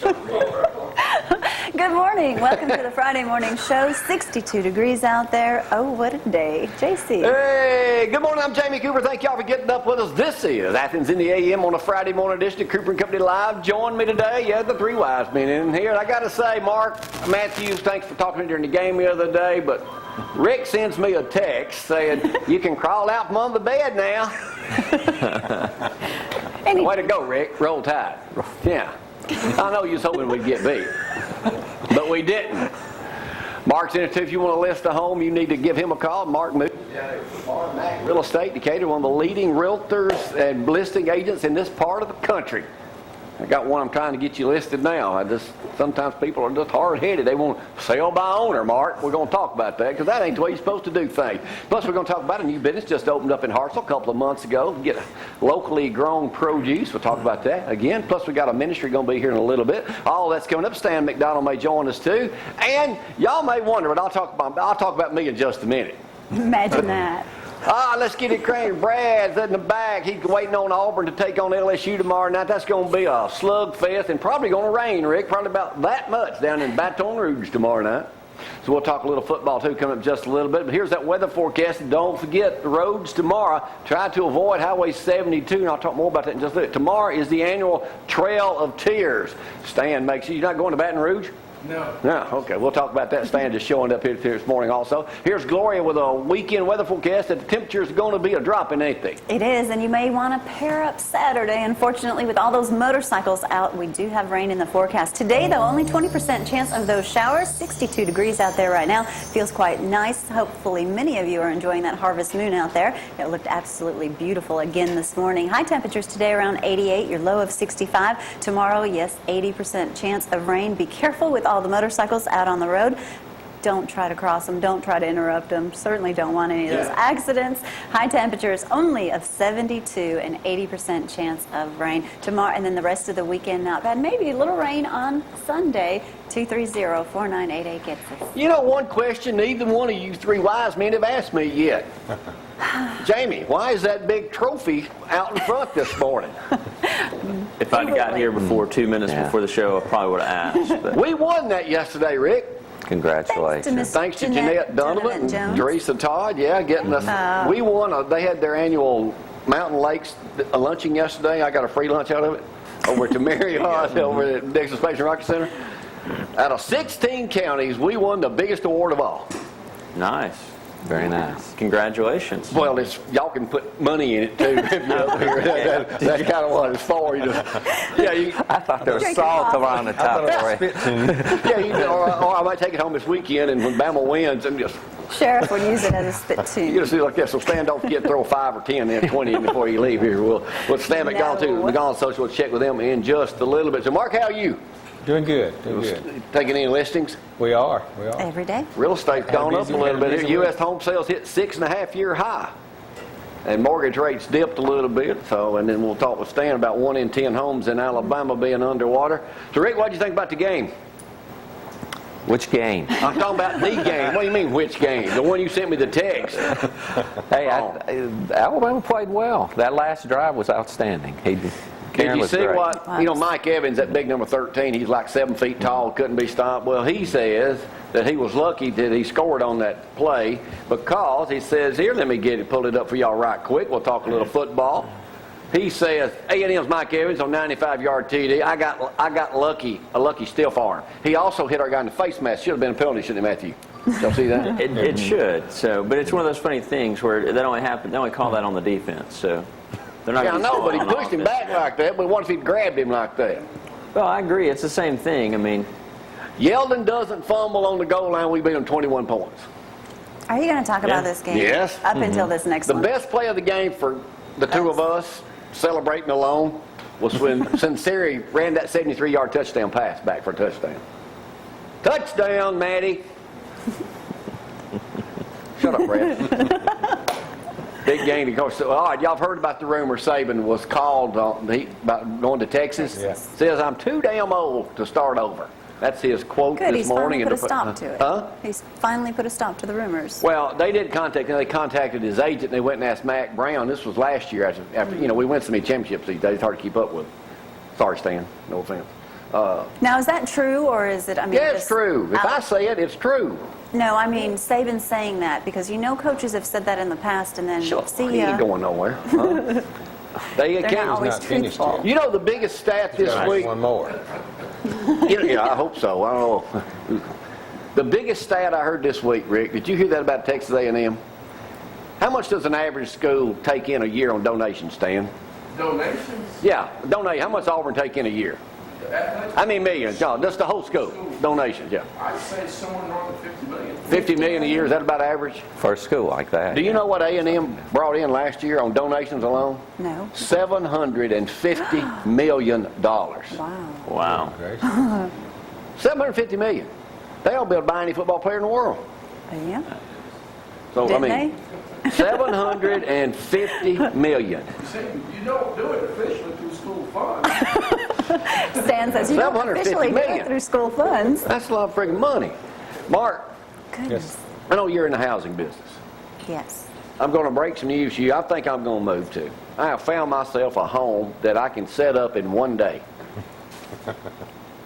Good morning. Welcome to the Friday morning show. 62 degrees out there. Oh, what a day. JC. Hey, good morning. I'm Jamie Cooper. Thank y'all for getting up with us. This is Athens in the AM on a Friday morning edition of Cooper & Company Live. Join me today. Yeah, the three wise men in here. I got to say, Mark, Mathew, thanks for talking to me during the game the other day, but Rick sends me a text saying, you can crawl out from under the bed now. Way to go, Rick. Roll Tide. Yeah. I know you was hoping we'd get beat, but we didn't. Mark's in it too. If you want to list a home, you need to give him a call. Mark Moody, Real Estate Decatur, one of the leading realtors and listing agents in this part of the country. I got one I'm trying to get you listed now. Sometimes people are just hard-headed. They want to sell by owner, Mark. We're going to talk about that because that ain't the way you're supposed to do things. Plus, we're going to talk about a new business just opened up in Hartselle a couple of months ago. Get locally grown produce. We'll talk about that again. Plus, we got a ministry going to be here in a little bit. All that's coming up. Stan McDonald may join us too. And y'all may wonder, but I'll talk about me in just a minute. Imagine that. Let's get it cranked. Brad's in the back. He's waiting on Auburn to take on LSU tomorrow night. That's going to be a slugfest and probably going to rain, Rick. Probably about that much down in Baton Rouge tomorrow night. So we'll talk a little football, too, coming up just a little bit. But here's that weather forecast. And don't forget the roads tomorrow. Try to avoid Highway 72, and I'll talk more about that in just a minute. Tomorrow is the annual Trail of Tears. Stan, make sure you're not going to Baton Rouge. No. No, okay. We'll talk about that. Stan just showing up here this morning also. Here's Gloria with a weekend weather forecast that the temperature is going to be a dropping, ain't they? It is, and you may want to pair up Saturday. Unfortunately, with all those motorcycles out, we do have rain in the forecast. Today, though, only 20% chance of those showers. 62 degrees out there right now. Feels quite nice. Hopefully, many of you are enjoying that harvest moon out there. It looked absolutely beautiful again this morning. High temperatures today around 88, your low of 65. Tomorrow, yes, 80% chance of rain. Be careful with all the motorcycles out on the road. Don't try to cross them. Don't try to interrupt them. Certainly don't want any of those accidents. High temperatures only of 72 and 80% chance of rain tomorrow, and then the rest of the weekend not bad. Maybe a little rain on Sunday. 230-4988 gets us. You know, one question neither one of you three wise men have asked me yet. Jamie, why is that big trophy out in front this morning? If I'd gotten here before 2 minutes before the show, I probably would have asked. But. We won that yesterday, Rick. Congratulations. Thanks to Jeanette Donovan and Teresa Todd, getting us. We won. They had their annual Mountain Lakes luncheon yesterday. I got a free lunch out of it over to Marriott over at Dixon Space and Rocket Center. Out of 16 counties, we won the biggest award of all. Nice. Very nice. Congratulations. Well, y'all can put money in it too. That's kind of what it's for. I thought there was salt around the top for it. Or I might take it home this weekend, and when Bama wins, and just. Sheriff would use it as a spit tune. You just do like this. So Stan, don't forget to throw 5 or 10, then 20 before you leave here. We'll Stan McDonald too. McDonald Social. We'll check with them in just a little bit. So Mark, how are you? Doing good. Taking any listings? We are. Every day. Real estate's gone up a little bit here. U.S. home sales hit 6.5-year high. And mortgage rates dipped a little bit. And then we'll talk with Stan about 1 in 10 homes in Alabama being underwater. So Rick, what did you think about the game? Which game? I'm talking about the game. What do you mean, which game? The one you sent me the text. Hey, Alabama played well. That last drive was outstanding. Did you see what, Mike Evans, that big number 13, he's like 7 feet tall, couldn't be stopped. Well, he says that he was lucky that he scored on that play because he says, here, let me pull it up for y'all right quick. We'll talk a little football. He says, A&M's Mike Evans on 95-yard TD. I got lucky, a lucky stiff arm. He also hit our guy in the face mask. Should have been a penalty, shouldn't it, Matthew? Y'all see that? It should. So, but it's one of those funny things where they only call that on the defense. So. I know, but he pushed him back like that, but what if he grabbed him like that? Well, I agree. It's the same thing. I mean, Yeldon doesn't fumble on the goal line. We beat him 21 points. Are you going to talk about this game? Yes. Up until this next one. The best play of the game for the two of us, celebrating alone, was when Sinceri ran that 73-yard touchdown pass back for a touchdown. Touchdown, Maddie. Shut up, Brad. Big game. Of course, all right, y'all have heard about the rumor Saban was called about going to Texas. Says, I'm too damn old to start over. That's his quote this morning. He's finally put a stop to it. Huh? He's finally put a stop to the rumors. Well, they did contact him. They contacted his agent, and they went and asked Mac Brown. This was last year. After we win so many championships these days, it's hard to keep up with. Sorry, Stan. No offense. Now, is that true, or is it, I mean... Yeah, it's just true. If I out- say it, it's true. No, I mean, Saban's saying that, because coaches have said that in the past, and then Sure, see he ya. ain't going nowhere. Huh? They They're not always not finished truthful. yet. You know the biggest stat this Got week? one more. Yeah, I hope so. I don't know. The biggest stat I heard this week, Rick, did you hear that about Texas A&M? How much does an average school take in a year on donations, Stan? Donations? Yeah, donate. How much Auburn take in a year? How many millions? No, just the whole school. Donations, yeah. I'd say somewhere north of 50 million. 50 million a year, is that about average? For a school like that. Do you know what A&M brought in last year on donations alone? No. $750 million. Wow. Wow. Gracious. $750 million. They don't be able to buy any football player in the world. Yeah. So, Didn't I mean, 750 million. See, you don't do it officially through school funds. Stan says you don't 750 officially do million. it through school funds. That's a lot of freaking money. Mark, Goodness. I know you're in the housing business. Yes. I'm going to break some news to you. I think I'm going to move to. I have found myself a home that I can set up in one day.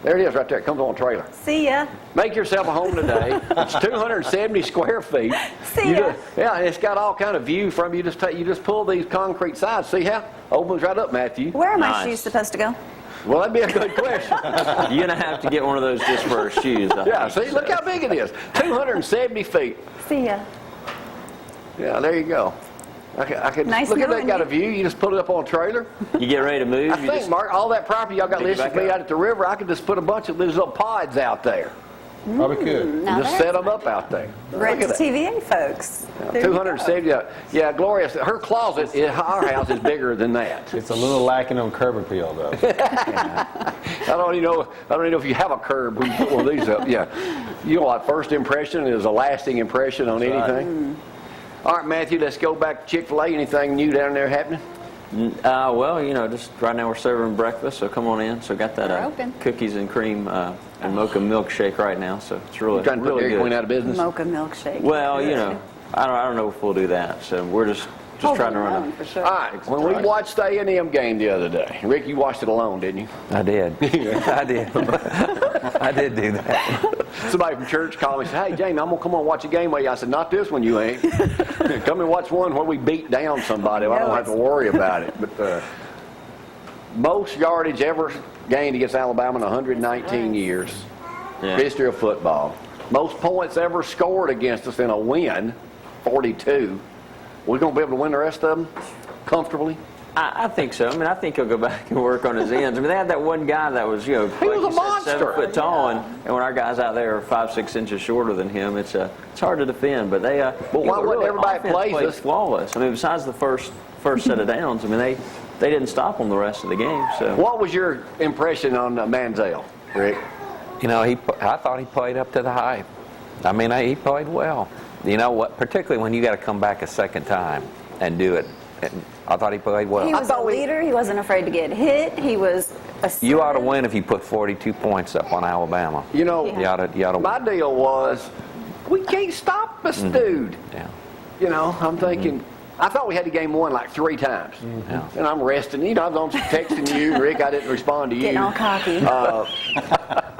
There it is right there. It comes on a trailer. See ya. Make yourself a home today. It's 270 square feet. See You ya. just- yeah, and it's got all kind of view from you. You just pull these concrete sides. See how? Opens right up, Matthew. Where are my Nice. shoes supposed to go? Well, that'd be a good question. You're going to have to get one of those just for shoes. I Yeah, think. see, look how big it is. 270 feet. See ya. Yeah, there you go. I could Nice look at that. knowing Got a you. view. You just put it up on a trailer. You get ready to move. I you think, just, Mark, all that property y'all got Pick it listed back to be up. out at the river, I could just put a bunch of these little pods out there Probably could. Now and just there's set them up out there. Rent to Look at that. TVA, folks. There you go. 270. Yeah, Gloria, her closet in our house is bigger than that. It's a little lacking on curb appeal, though. I don't even know if you have a curb when you put one of these up. Yeah. You know what? First impression is a lasting impression on That's right. anything. All right, Matthew, let's go back to Chick-fil-A. Anything new down there happening? well, just right now we're serving breakfast, so come on in. So got that We're open. cookies and cream and mocha milkshake right now, so it's really, You trying to put really Dairy good. Queen out of business? Mocha milkshake. Well, I don't know if we'll do that. So we're just Hold trying it to run alone, it. for sure. All right. When we watched the A&M game the other day, Rick, you watched it alone, didn't you? I did. I did. I did do that. Somebody from church called me and said, "Hey, Jamie, I'm going to come on and watch a game with you." I said, "Not this one, you ain't. Come and watch one where we beat down somebody. I don't have to worry about it." But most yardage ever gained against Alabama in 119 years. Yeah. History of football. Most points ever scored against us in a win, 42. We're going to be able to win the rest of them comfortably. I think so. I think he'll go back and work on his ends. They had that one guy that was, like was a you said, monster. 7 foot tall, and when our guys out there are 5-6 inches shorter than him, it's hard to defend. But they, why wouldn't everybody offense plays played us? flawless. Besides the first set of downs, they didn't stop them the rest of the game. So What was your impression on Manziel, Rick? I thought he played up to the hype. He played well. You know what? Particularly when you got to come back a second time and do it. And I thought he played well. He was a leader. He wasn't afraid to get hit. He was assertive. You ought to win if you put 42 points up on Alabama. You know, You ought to my win. deal was, we can't stop this dude. Yeah. I'm thinking, I thought we had the game won like 3 times. Yeah. And I'm resting. I was on texting you, Rick. I didn't respond to you. Getting all cocky.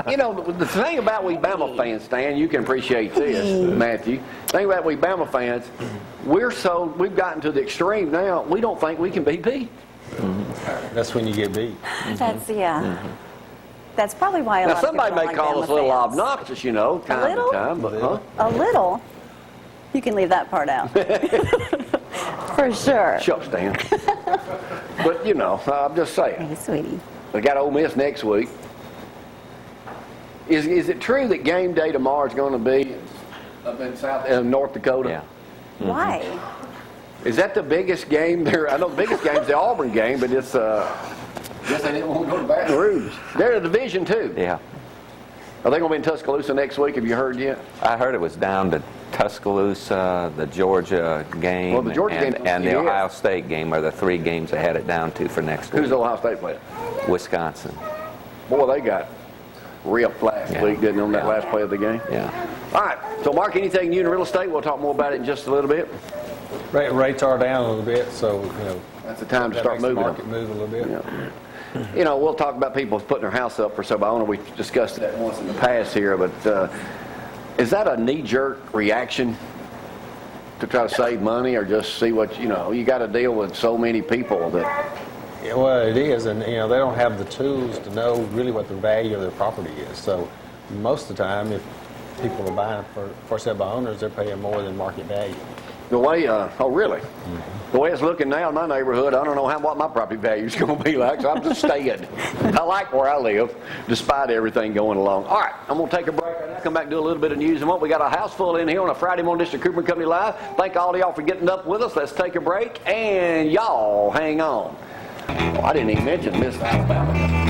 The thing about we Bama fans, Stan, you can appreciate this, Matthew. The thing about we Bama fans, we've gotten to the extreme now, we don't think we can be beat. That's when you get beat. That's, That's probably why a Now, lot of people somebody don't may like call Bama us a little fans. obnoxious, time little? to time, but, huh? A little. You can leave that part out. For sure. Shucks, Stan. But, I'm just saying. Hey, sweetie. We got Ole Miss next week. Is it true that game day tomorrow is going to be up in North Dakota? Yeah. Why? Is that the biggest game there? I know the biggest game is the Auburn game, but it's guess they didn't want to go to Baton Rouge. They're in Division II. Yeah. Are they going to be in Tuscaloosa next week? Have you heard yet? I heard it was down to Tuscaloosa, the Georgia game, Well, the Georgia and, game- and the yeah. Ohio State game are the 3 games they had it down to for next Who's week. Ohio State playing? Wisconsin. Boy, they got ripped last Yeah. week, didn't they, on that Yeah. last play of the game? Yeah. All right. So, Mark, anything new in real estate? We'll talk more about it in just a little bit. Rates are down a little bit, so That's the time to that start makes the moving market them. move a little bit. Yeah. you know, we'll talk about people putting their house up for sale by owner. We've discussed that once in the past here, but is that a knee-jerk reaction to try to save money, or just see what, you know, you got to deal with so many people that... Yeah, well, it is, and you know they don't have the tools to know really what the value of their property is. So most of the time, if people are buying for sale by owners, they're paying more than market value. The way, oh really? The way it's looking now in my neighborhood, I don't know what my property value is going to be like, so I'm just staying. I like where I live, despite everything going along. All right, I'm going to take a break right now, come back and do a little bit of news and what. We got a house full in here on a Friday morning edition of Cooper & Company Live. Thank all of y'all for getting up with us. Let's take a break, and y'all hang on. Oh, I didn't even mention Miss Alabama.